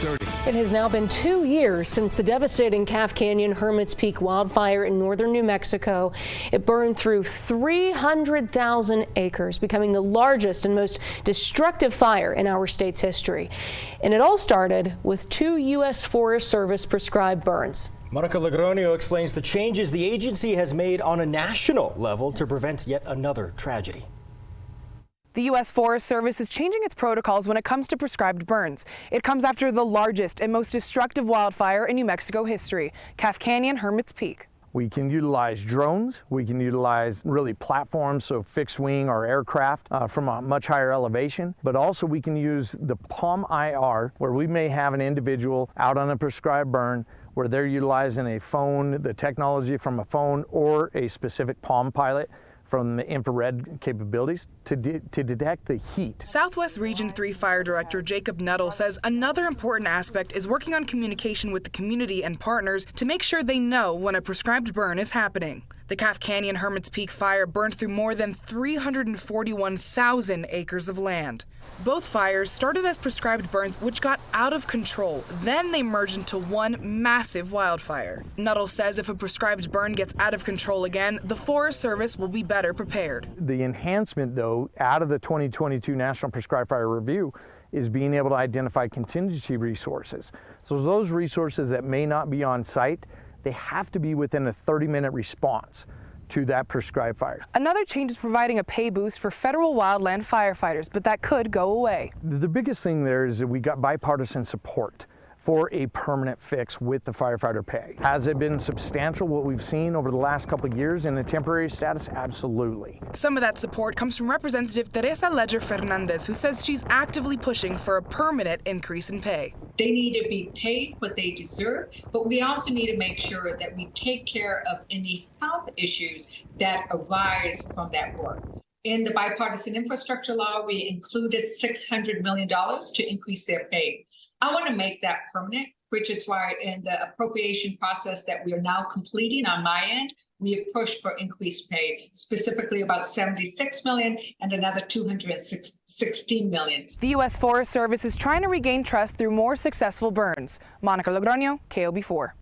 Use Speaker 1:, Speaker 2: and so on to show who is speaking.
Speaker 1: 6:30.
Speaker 2: It has now been 2 years since the devastating Calf Canyon Hermit's Peak wildfire in northern New Mexico. It burned through 300,000 acres, becoming the largest and most destructive fire in our state's history. And it all started with 2 U.S. Forest Service prescribed burns.
Speaker 3: Monica Logroño explains the changes the agency has made on a national level to prevent yet another tragedy.
Speaker 4: The U.S. Forest Service is changing its protocols when it comes to prescribed burns. It comes after the largest and most destructive wildfire in New Mexico history, Calf Canyon Hermit's Peak.
Speaker 5: We can utilize drones, we can utilize really platforms, so fixed wing or aircraft from a much higher elevation, but also we can use the Palm IR, where we may have an individual out on a prescribed burn where they're utilizing a phone, the technology from a phone or a specific Palm Pilot from the infrared capabilities to detect the heat.
Speaker 4: Southwest Region 3 Fire Director Jacob Nuttall says another important aspect is working on communication with the community and partners to make sure they know when a prescribed burn is happening. The Calf Canyon Hermit's Peak fire burned through more than 341,000 acres of land. Both fires started as prescribed burns, which got out of control. Then they merged into one massive wildfire. Nuttall says if a prescribed burn gets out of control again, the Forest Service will be better prepared.
Speaker 5: The enhancement, though, out of the 2022 National Prescribed Fire Review is being able to identify contingency resources. So those resources that may not be on site, they have to be within a 30-minute response to that prescribed fire.
Speaker 4: Another change is providing a pay boost for federal wildland firefighters, but that could go away.
Speaker 5: The biggest thing there is that we got bipartisan support for a permanent fix with the firefighter pay. Has it been substantial, what we've seen over the last couple of years in a temporary status? Absolutely.
Speaker 4: Some of that support comes from Representative Teresa Ledger Fernandez, who says she's actively pushing for a permanent increase in pay.
Speaker 6: They need to be paid what they deserve, but we also need to make sure that we take care of any health issues that arise from that work. In the bipartisan infrastructure law, we included $600 million to increase their pay. I want to make that permanent, which is why in the appropriation process that we are now completing on my end, we have pushed for increased pay, specifically about $76 million and another $216 million.
Speaker 4: The U.S. Forest Service is trying to regain trust through more successful burns. Monica Logroño, KOB4.